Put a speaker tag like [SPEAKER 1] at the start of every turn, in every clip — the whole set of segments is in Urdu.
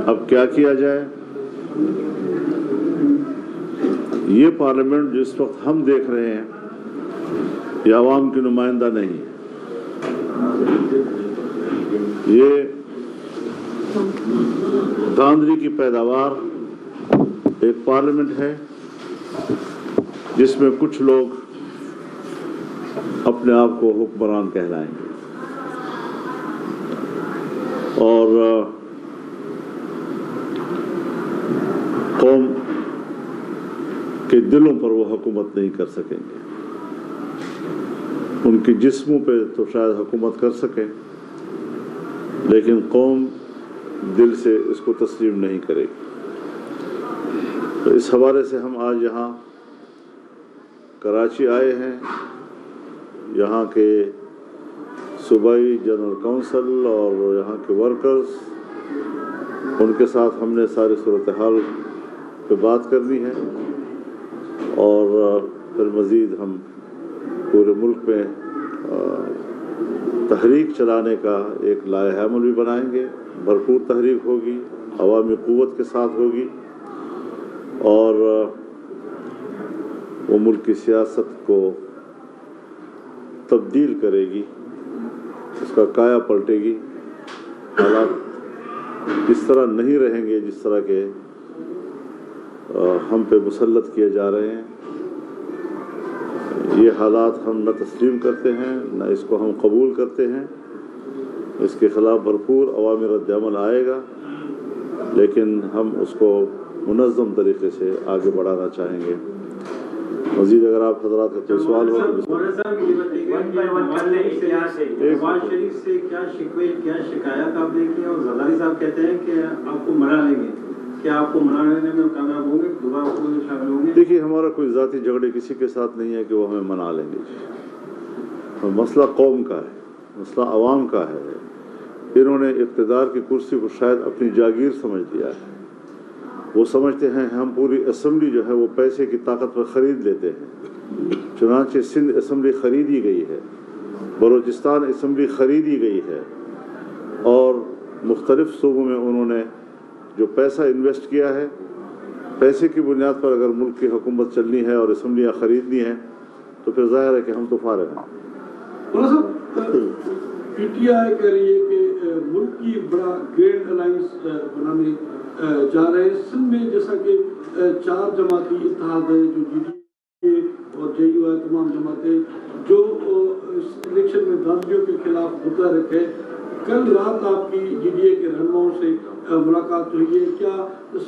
[SPEAKER 1] اب کیا کیا جائے؟ یہ پارلیمنٹ جس وقت ہم دیکھ رہے ہیں یہ عوام کی نمائندہ نہیں ہے، یہ دھاندلی کی پیداوار ایک پارلیمنٹ ہے جس میں کچھ لوگ اپنے آپ کو حکمران کہلائیں گے اور قوم کے دلوں پر وہ حکومت نہیں کر سکیں گے۔ ان کے جسموں پہ تو شاید حکومت کر سکیں لیکن قوم دل سے اس کو تسلیم نہیں کرے گی۔ تو اس حوالے سے ہم آج یہاں کراچی آئے ہیں، یہاں کے صوبائی جنرل کونسل اور یہاں کے ورکرز، ان کے ساتھ ہم نے ساری صورتحال پہ بات کرنی ہے اور پھر مزید ہم پورے ملک میں تحریک چلانے کا ایک لائحہ عمل بھی بنائیں گے۔ بھرپور تحریک ہوگی، عوامی قوت کے ساتھ ہوگی اور وہ ملک کی سیاست کو تبدیل کرے گی، اس کا کایا پلٹے گی۔ حالات اس طرح نہیں رہیں گے جس طرح کے ہم پہ مسلط کیے جا رہے ہیں۔ یہ حالات ہم نہ تسلیم کرتے ہیں، نہ اس کو ہم قبول کرتے ہیں۔ اس کے خلاف بھرپور عوامی رد عمل آئے گا، لیکن ہم اس کو منظم طریقے سے آگے بڑھانا چاہیں گے۔ مزید اگر آپ حضرات کا کوئی سوال ہو
[SPEAKER 2] سے کیا شکوے کیا شکایت آپ نے کی اور زرداری صاحب کہتے ہیں کہ آپ کو منا لیں گے، کیا آپ کو منانے میں کامیاب ہوں گے، دوبارہ آپ کو شامل ہوں گے؟
[SPEAKER 1] دیکھیے، ہمارا کوئی ذاتی جھگڑے کسی کے ساتھ نہیں ہے کہ وہ ہمیں منا لیں گے۔ مسئلہ قوم کا ہے، مسئلہ عوام کا ہے۔ انہوں نے اقتدار کی کرسی کو شاید اپنی جاگیر سمجھ لیا ہے۔ وہ سمجھتے ہیں ہم پوری اسمبلی جو ہے وہ پیسے کی طاقت پر خرید لیتے ہیں۔ چنانچہ سندھ اسمبلی خریدی گئی ہے، بلوچستان اسمبلی خریدی گئی ہے اور مختلف صوبوں میں انہوں نے جو پیسہ انویسٹ کیا ہے، پیسے کی بنیاد پر اگر ملک کی حکومت چلنی ہے اور اسمبلیاں خریدنی ہیں تو پھر ظاہر ہے کہ ہم تو فارغ ہیں۔
[SPEAKER 3] پی ٹی آئی کہہ رہی ہے کہ ملک کی بڑا گرینڈ الائنس بنانے جا رہے ہیں سندھ میں، جیسا کہ 4 جماعتی اتحاد ہے جو جی ڈی اے اور جے یو ہے، تمام جماعتیں جو اس الیکشن میں دھاندلیوں کے خلاف مدعا رکھے۔ کل رات آپ کی جی ڈی اے کے رہنماؤں سے ملاقات ہوئی ہے، کیا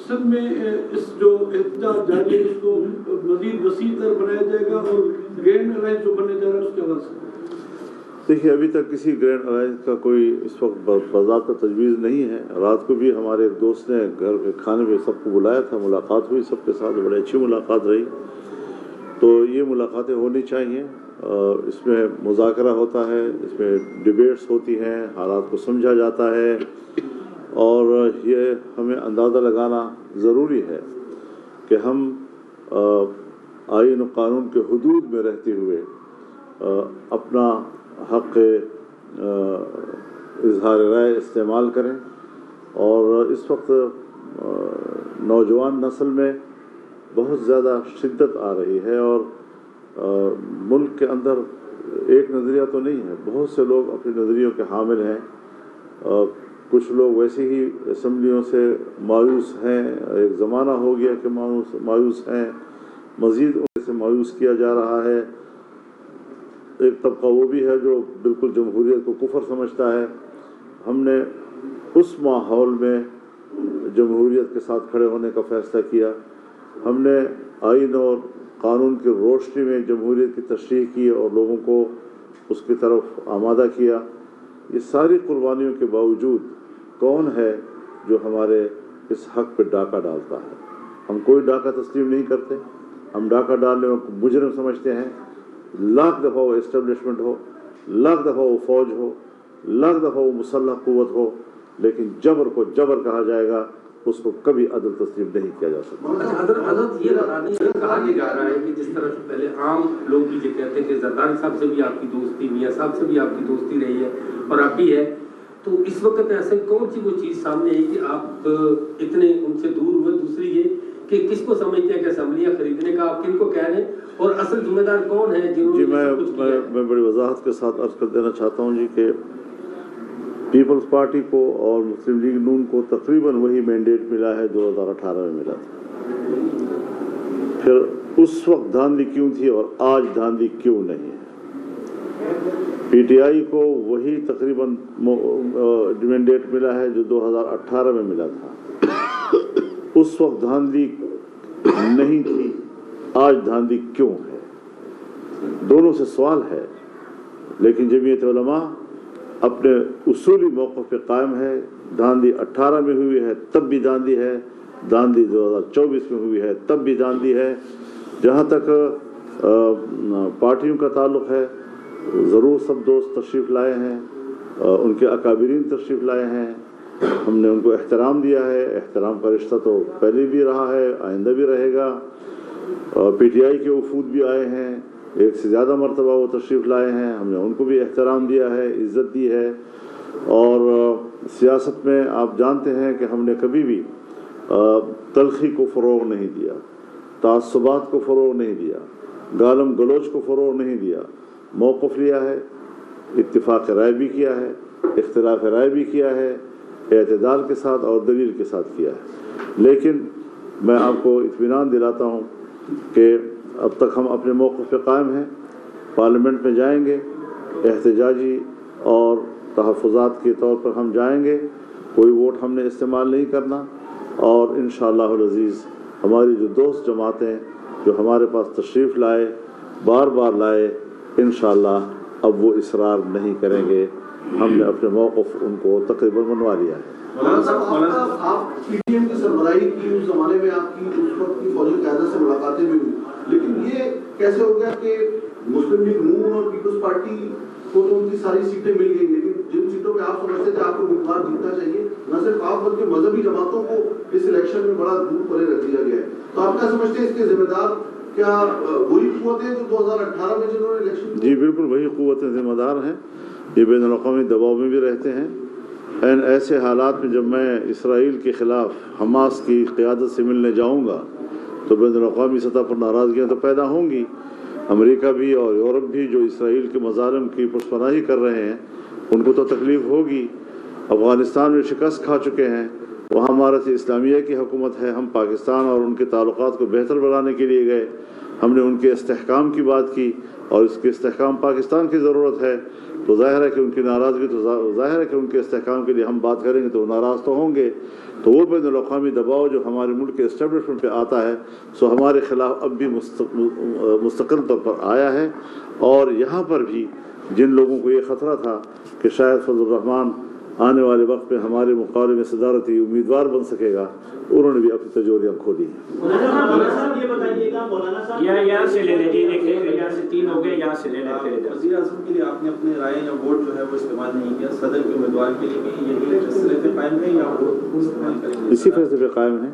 [SPEAKER 3] سندھ میں اس جو احتجاج جاری ہے اس کو مزید وسیع تر بنایا جائے گا اور گرینڈ الائنس جو بننے جا رہا ہے اس کے حوالے سے؟
[SPEAKER 1] دیکھیے، ابھی تک کسی گرینڈ الائنس کا کوئی اس وقت باضابطہ تجویز نہیں ہے۔ رات کو بھی ہمارے ایک دوست نے گھر کے کھانے پہ سب کو بلایا تھا، ملاقات ہوئی سب کے ساتھ، بڑی اچھی ملاقات رہی۔ تو یہ ملاقاتیں ہونی چاہیے، اس میں مذاکرہ ہوتا ہے، اس میں ڈیبیٹس ہوتی ہیں، حالات کو سمجھا جاتا ہے اور یہ ہمیں اندازہ لگانا ضروری ہے کہ ہم آئین و قانون کے حدود میں رہتے ہوئے اپنا حق اظہار رائے استعمال کریں۔ اور اس وقت نوجوان نسل میں بہت زیادہ شدت آ رہی ہے اور ملک کے اندر ایک نظریہ تو نہیں ہے، بہت سے لوگ اپنے نظریوں کے حامل ہیں۔ کچھ لوگ ویسے ہی اسمبلیوں سے مایوس ہیں، ایک زمانہ ہو گیا کہ مایوس ہیں، مزید ان سے مایوس کیا جا رہا ہے۔ ایک طبقہ وہ بھی ہے جو بالکل جمہوریت کو کفر سمجھتا ہے۔ ہم نے اس ماحول میں جمہوریت کے ساتھ کھڑے ہونے کا فیصلہ کیا۔ ہم نے آئین اور قانون کی روشنی میں جمہوریت کی تشریح کی اور لوگوں کو اس کی طرف آمادہ کیا۔ یہ ساری قربانیوں کے باوجود کون ہے جو ہمارے اس حق پہ ڈاکہ ڈالتا ہے؟ ہم کوئی ڈاکہ تسلیم نہیں کرتے۔ ہم ڈاکہ ڈالنے میں مجرم سمجھتے ہیں۔ لاکھ دفعہ وہ اسٹیبلشمنٹ ہو، لاکھ دفعہ وہ فوج ہو، لاکھ دفعہ وہ مسلح قوت ہو، لیکن جبر کو جبر کہا جائے گا، اس کو کبھی عدل تسلیم نہیں کیا جا سکتا۔
[SPEAKER 4] حضرت یہ کہا یہ جا رہا ہے کہ جس طرح سے پہلے عام لوگ بھی یہ کہتے ہیں کہ زرداری صاحب سے بھی آپ کی دوستی، میاں صاحب سے بھی آپ کی دوستی رہی ہے اور اب بھی ہے، تو اس وقت ایسے کون سی وہ چیز سامنے آئی کہ آپ اتنے ان سے دور ہوئے؟ دوسری یہ کہ کس کو سمجھتے ہیں کہ اسمبلیاں خریدنے کا آپ کن کو کہہ رہے ہیں اور اصل ذمہ دار کون ہے جنہوں نے سب کچھ کیا ہے؟
[SPEAKER 1] میں بڑی وضاحت کے ساتھ عرض کر دینا چاہتا ہوں جی کہ پیپلز پارٹی کو اور مسلم لیگ نون کو تقریباً وہی مینڈیٹ ملا ہے 2018 میں ملا تھا. پھر اس وقت دھاندلی کیوں تھی اور آج دھاندلی کیوں نہیں ہے؟ پی ٹی آئی کو وہی تقریباً مینڈیٹ ملا ہے جو 2018 میں ملا تھا. اس وقت دھاندلی نہیں تھی، آج دھاندلی کیوں ہے؟ دونوں سے سوال ہے. لیکن جمعیت علماء اپنے اصولی موقف پہ قائم ہے. دھاندلی 18 میں ہوئی ہے تب بھی دھاندلی ہے، دھاندلی 2024 میں ہوئی ہے تب بھی دھاندلی ہے. جہاں تک پارٹیوں کا تعلق ہے، ضرور سب دوست تشریف لائے ہیں، ان کے اکابرین تشریف لائے ہیں، ہم نے ان کو احترام دیا ہے. احترام کا رشتہ تو پہلے بھی رہا ہے، آئندہ بھی رہے گا. پی ٹی آئی کے وفود بھی آئے ہیں، ایک سے زیادہ مرتبہ وہ تشریف لائے ہیں، ہم نے ان کو بھی احترام دیا ہے، عزت دی ہے. اور سیاست میں آپ جانتے ہیں کہ ہم نے کبھی بھی تلخی کو فروغ نہیں دیا، تعصبات کو فروغ نہیں دیا، گالم گلوچ کو فروغ نہیں دیا. موقف لیا ہے، اتفاق رائے بھی کیا ہے، اختلاف رائے بھی کیا ہے، اعتدال کے ساتھ اور دلیل کے ساتھ کیا ہے. لیکن میں آپ کو اطمینان دلاتا ہوں کہ اب تک ہم اپنے موقف پہ قائم ہیں. پارلیمنٹ میں جائیں گے، احتجاجی اور تحفظات کے طور پر ہم جائیں گے. کوئی ووٹ ہم نے استعمال نہیں کرنا. اور انشاءاللہ العزیز ہماری جو دوست جماعتیں جو ہمارے پاس تشریف لائے، بار بار لائے، انشاءاللہ اب وہ اصرار نہیں کریں گے. ہم نے اپنے موقف ان کو تقریباً منوا لیا ہے.
[SPEAKER 3] مولانا صاحب آپ پی ٹی ایم کی سربراہی کی اس زمانے میں آپ کی اس وقت کی فوجی قیادت سے ملاقاتیں بھی ہوئی، لیکن یہ کیسے ہو گیا کہ مسلم لیگ نون اور پیپلز پارٹی کو تو ان کی ساری سیٹیں مل گئی، لیکن جن سیٹوں پہ آپ سمجھتے تھے آپ کو امیدوار جیتنا چاہیے، نہ صرف آپ بلکہ مذہبی جماعتوں کو اس الیکشن میں بڑا دور پرے رکھ دیا گیا ہے. تو آپ کیا سمجھتے ہیں اس کے ذمہ دار کیا وہی قوتیں جو 2018 میں جنہوں نے الیکشن؟
[SPEAKER 1] جی بالکل وہی قوتیں ذمہ دار ہیں. یہ بین الاقوامی دباؤ میں بھی رہتے ہیں. این ایسے حالات میں جب میں اسرائیل کے خلاف حماس کی قیادت سے ملنے جاؤں گا تو بین الاقوامی سطح پر ناراضگیاں تو پیدا ہوں گی. امریکہ بھی اور یورپ بھی جو اسرائیل کے مظالم کی پشپناہی کر رہے ہیں ان کو تو تکلیف ہوگی. افغانستان میں شکست کھا چکے ہیں، وہاں امارت اسلامیہ کی حکومت ہے. ہم پاکستان اور ان کے تعلقات کو بہتر بنانے کے لیے گئے، ہم نے ان کے استحکام کی بات کی اور اس کے استحکام پاکستان کی ضرورت ہے. تو ظاہر ہے کہ ان کی ناراضگی تو ظاہر ہے کہ ان کے استحکام کے لیے ہم بات کریں گے تو وہ ناراض تو ہوں گے. تو وہ بین الاقوامی دباؤ جو ہمارے ملک کے اسٹیبلشمنٹ پہ آتا ہے سو ہمارے خلاف اب بھی مستقل طور پر آیا ہے. اور یہاں پر بھی جن لوگوں کو یہ خطرہ تھا کہ شاید فضل الرحمان آنے والے وقت میں ہمارے مقابلے میں صدارتی امیدوار بن سکے گا، انہوں نے بھی اپنی تجوریاں کھولی ہیں.
[SPEAKER 5] یہاں سے لے لیجیے، یہاں سے 3 ہو گئے، یہاں سے لے لیں.
[SPEAKER 2] وزیر اعظم کے لیے آپ نے اپنے رائے یا ووٹ جو ہے وہ استعمال نہیں کیا، صدر کے امیدوار کے لیے بھی یہی فیصلے پہ قائم ہے یا ووٹ استعمال کریں گے؟
[SPEAKER 1] اسی فیصلے پہ قائم ہیں.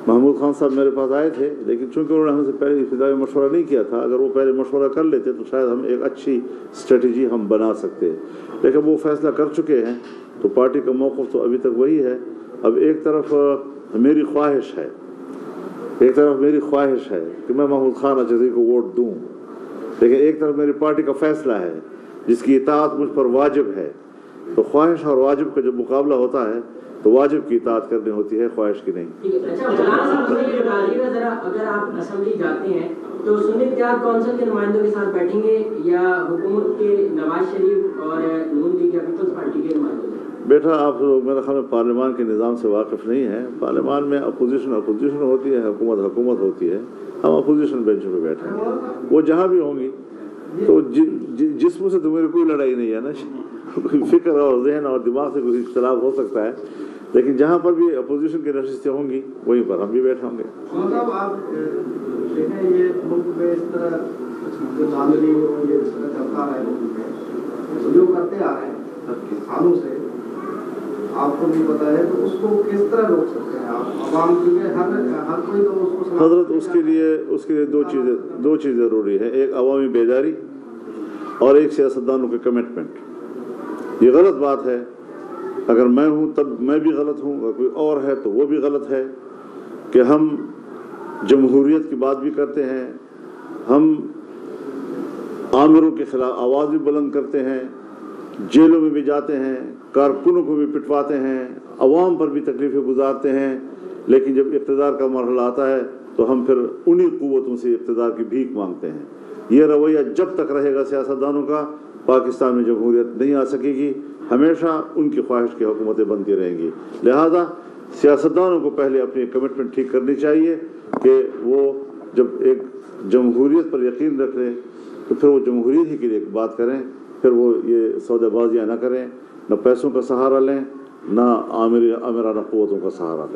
[SPEAKER 1] محمود خان صاحب میرے پاس آئے تھے، لیکن چونکہ انہوں نے ہم سے پہلے ابتدائی مشورہ نہیں کیا تھا. اگر وہ پہلے مشورہ کر لیتے تو شاید ہم ایک اچھی اسٹریٹجی ہم بنا سکتے. لیکن وہ فیصلہ کر چکے ہیں تو پارٹی کا موقف تو ابھی تک وہی ہے. اب ایک طرف میری خواہش ہے کہ میں محمود خان اجزی کو ووٹ دوں، لیکن ایک طرف میری پارٹی کا فیصلہ ہے جس کی اطاعت مجھ پر واجب ہے. تو خواہش اور واجب کا جب مقابلہ ہوتا ہے تو واجب کی اطاعت کرنی ہوتی ہے، خواہش کی نہیں.
[SPEAKER 6] اچھا مولانا صاحب مجھے یہ بتائیے گا ذرا، اگر آپ اسمبلی جاتے ہیں تو سنی اتحاد کونسل کے نمائندوں کے ساتھ بیٹھیں گے یا حکومت کے نواز شریف اور نون لیگ یا پیپلز پارٹی کے نمائندوں؟
[SPEAKER 1] بیٹا آپ لوگ میرا خیال میں پارلیمان کے نظام سے واقف نہیں ہیں. پارلیمان میں اپوزیشن ہوتی ہے، حکومت ہوتی ہے. ہم اپوزیشن بینچ پہ بیٹھے ہیں، وہ جہاں بھی ہوں گی. تو جسم سے تو میری کوئی لڑائی نہیں ہے نا، فکر اور ذہن اور دماغ سے کوئی اختلاف ہو سکتا ہے، لیکن جہاں پر بھی اپوزیشن کی نشستیں ہوں گی وہیں پر ہم بھی بیٹھے ہوں گے.
[SPEAKER 7] صاحب آپ دیکھیں یہ ملک میں اس طرح جو دھاندلی اور یہ اس طرح چلتا ہے جو کرتے آ رہے ہیں سالوں سے، آپ کو نہیں پتا ہے تو اس کو کس طرح روک سکتے ہیں آپ عوام؟ کیونکہ ہر کوئی تو اس کو
[SPEAKER 1] حضرت اس کے لیے دو چیزیں ضروری ہے. ایک عوامی بیداری اور ایک سیاستدانوں کے کمٹمنٹ. یہ غلط بات ہے اگر میں ہوں تب میں بھی غلط ہوں، اگر کوئی اور ہے تو وہ بھی غلط ہے کہ ہم جمہوریت کی بات بھی کرتے ہیں، ہم آمروں کے خلاف آواز بھی بلند کرتے ہیں، جیلوں میں بھی جاتے ہیں، کارکنوں کو بھی پٹواتے ہیں، عوام پر بھی تکلیفیں گزارتے ہیں، لیکن جب اقتدار کا مرحلہ آتا ہے تو ہم پھر انہی قوتوں سے اقتدار کی بھیک مانگتے ہیں۔ یہ رویہ جب تک رہے گا سیاستدانوں کا، پاکستان میں جمہوریت نہیں آ سکے گی، ہمیشہ ان کی خواہش کی حکومتیں بنتی رہیں گی۔ لہذا سیاستدانوں کو پہلے اپنی کمٹمنٹ ٹھیک کرنی چاہیے کہ وہ جب ایک جمہوریت پر یقین رکھ لیں تو پھر وہ جمہوریت ہی کے لیے بات کریں، پھر وہ یہ سودے بازیاں نہ کریں، نہ پیسوں کا سہارا لیں، نہ آمرانہ قوتوں کا سہارا لیں۔